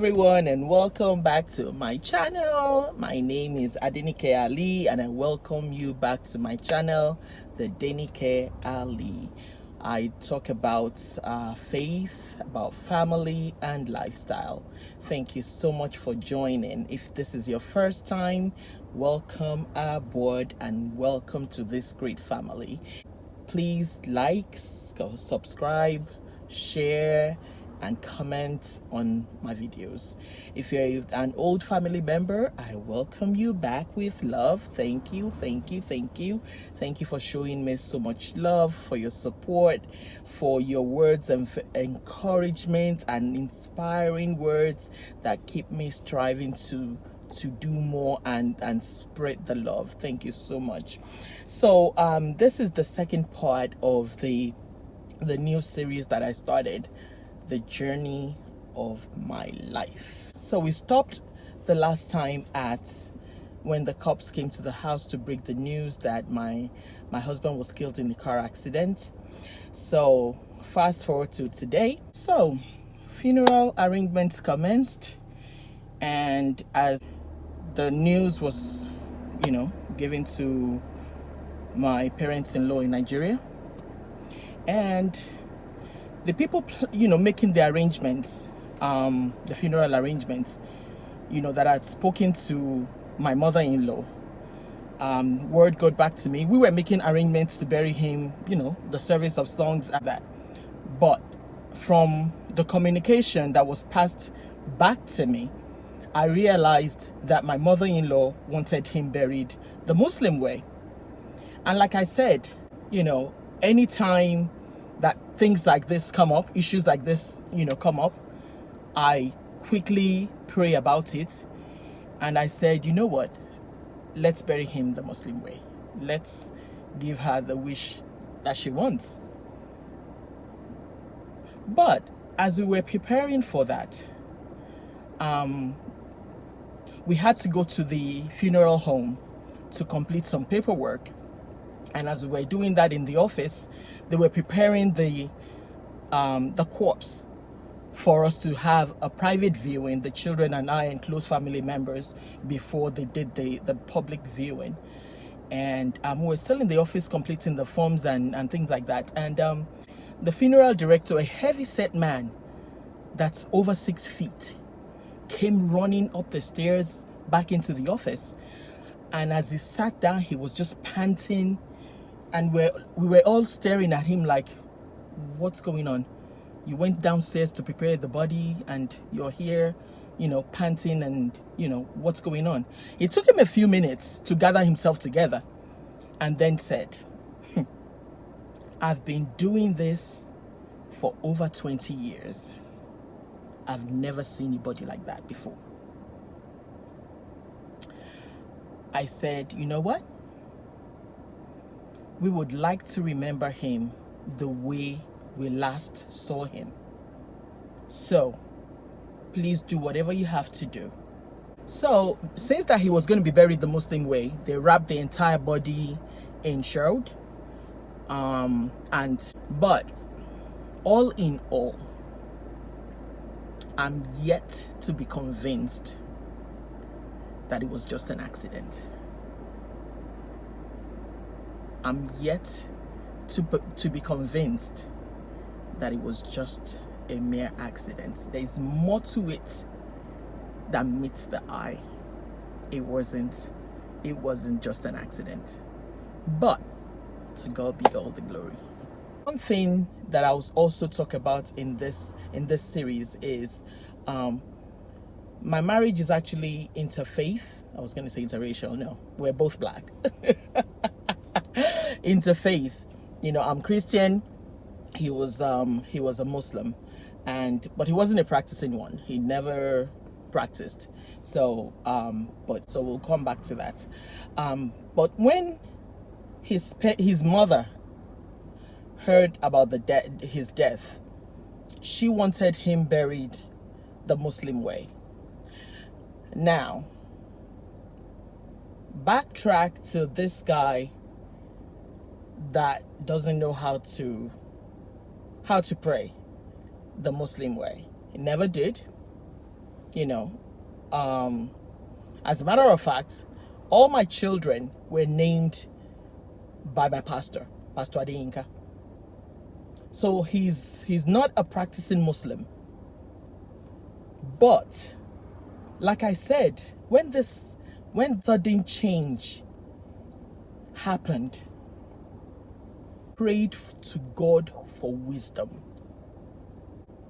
everyone, and welcome back to my channel. My name is DeNike Alli, and I welcome you back to my channel, the DeNike Alli. I talk about faith, about family, and lifestyle. Thank you so much for joining. If this is your first time, welcome aboard and welcome to this great family. Please like, subscribe, share, and comment on my videos. If you're an old family member, I welcome you back with love. Thank you for showing me so much love, for your support, for your words of encouragement and inspiring words that keep me striving to do more and spread the love. Thank you so much. So this is the second part of the new series that I started, the journey of my life. So we stopped the last time at when the cops came to the house to break the news that my husband was killed in a car accident. So fast forward to today. So funeral arrangements commenced, and as the news was given to my parents-in-law in Nigeria, and the people making the arrangements, the funeral arrangements, that I'd spoken to my mother-in-law, word got back to me. We were making arrangements to bury him, the service of songs and that, but from the communication that was passed back to me, I realized that my mother-in-law wanted him buried the Muslim way. And like I said, anytime that things like this come up, issues like this, come up, I quickly pray about it. And I said, you know what? Let's bury him the Muslim way. Let's give her the wish that she wants. But as we were preparing for that, we had to go to the funeral home to complete some paperwork. And as we were doing that in the office, they were preparing the corpse for us to have a private viewing, the children and I and close family members, before they did the public viewing. And we were still in the office completing the forms and things like that. And the funeral director, a heavy-set man that's over 6 feet, came running up the stairs back into the office. And as he sat down, he was just panting, and we were all staring at him like, what's going on? You went downstairs to prepare the body and you're here, panting, and what's going on? It took him a few minutes to gather himself together and then said, I've been doing this for over 20 years. I've never seen anybody like that before. I said, you know what? We would like to remember him the way we last saw him. So please do whatever you have to do. So since that he was going to be buried the Muslim way, they wrapped the entire body in shroud. But all in all, I'm yet to be convinced that it was just an accident. I'm yet to be convinced that it was just a mere accident. There's more to it than meets the eye. It wasn't just an accident. But to God be all the glory. One thing that I was also talk about in this series is my marriage is actually interfaith. I was going to say interracial. No, we're both black. Interfaith. I'm Christian. He was a Muslim, but he wasn't a practicing one. He never practiced. So we'll come back to that. But when his mother heard about his death, she wanted him buried the Muslim way. Now, backtrack to this guy that doesn't know how to pray the Muslim way. He never did. you know. As a matter of fact, all my children were named by my pastor, Pastor DeNike. So he's not a practicing Muslim. But like I said, when sudden change happened, prayed to God for wisdom.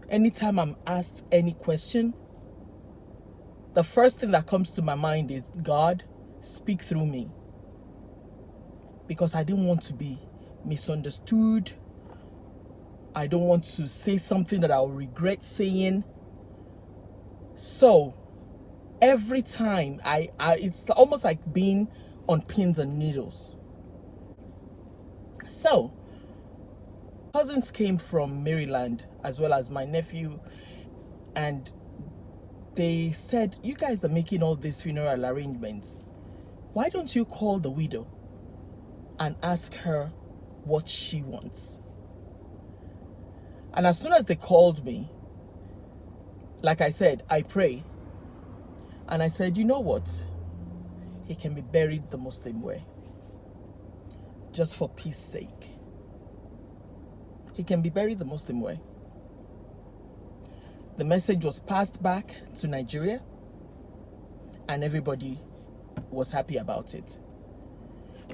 Anytime I'm asked any question, the first thing that comes to my mind is, God, speak through me. Because I didn't want to be misunderstood. I don't want to say something that I'll regret saying. So every time it's almost like being on pins and needles. So cousins came from Maryland, as well as my nephew, and they said, you guys are making all these funeral arrangements. Why don't you call the widow and ask her what she wants? And as soon as they called me, like I said, I pray. And I said, you know what? He can be buried the Muslim way. Just for peace sake. He can be buried the Muslim way. The message was passed back to Nigeria, and everybody was happy about it.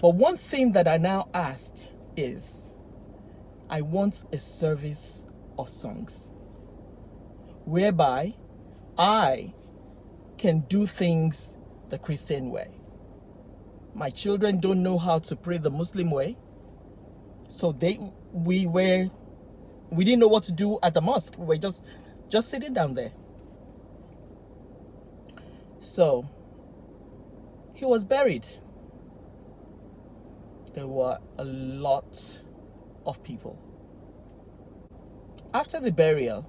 But one thing that I now asked is, I want a service of songs whereby I can do things the Christian way. My children don't know how to pray the Muslim way, so we didn't know what to do at the mosque. We were just sitting down there. So he was buried. There were a lot of people. After the burial,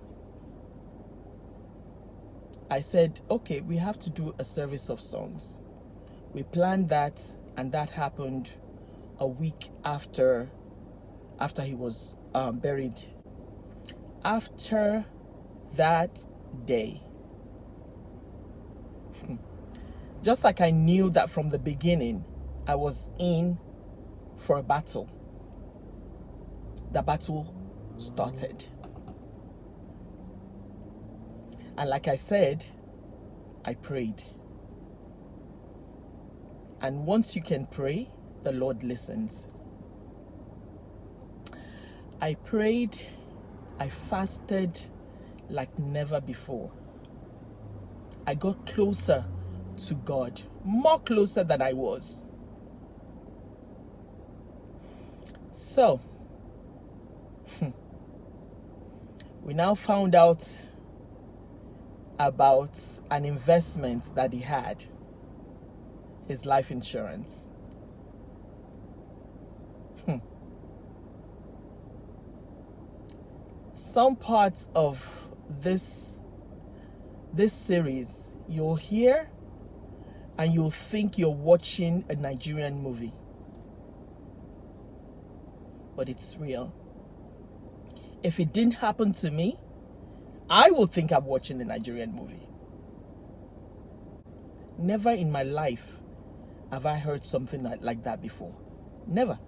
I said, okay, we have to do a service of songs. We planned that, and that happened a week after he was buried. After that day, just like I knew that from the beginning, I was in for a battle. The battle started. And like I said, I prayed. And once you can pray, the Lord listens. I prayed, I fasted like never before. I got closer to God, more closer than I was. So, we now found out about an investment that he had, his life insurance. Some parts of this series you'll hear and you'll think you're watching a Nigerian movie, but it's real. If it didn't happen to me, I would think I'm watching a Nigerian movie. Never in my life have I heard something like that before. Never.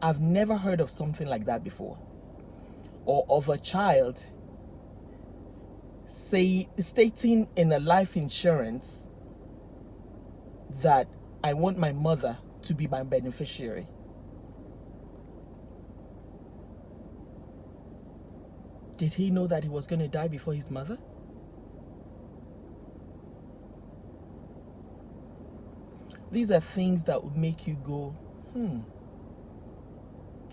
I've never heard of something like that before. Or of a child stating in a life insurance that I want my mother to be my beneficiary. Did he know that he was going to die before his mother? These are things that would make you go,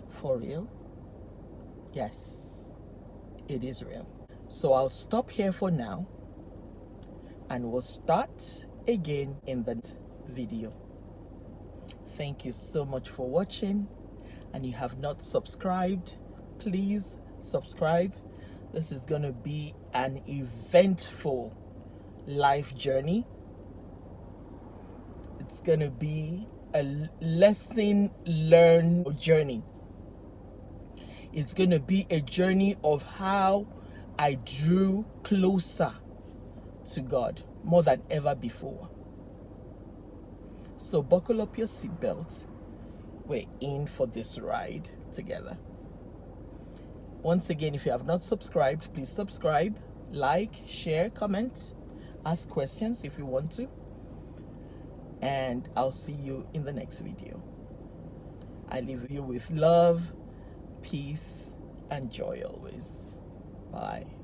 for real? Yes, it is real. So I'll stop here for now, and we'll start again in the video. Thank you so much for watching, and you have not subscribed, please subscribe. This is going to be an eventful life journey. It's going to be a lesson learned journey. It's going to be a journey of how I drew closer to God more than ever before. So buckle up your seatbelt. We're in for this ride together. Once again, if you have not subscribed, please subscribe, like, share, comment, ask questions if you want to. And I'll see you in the next video. I leave you with love, peace, and joy always. Bye.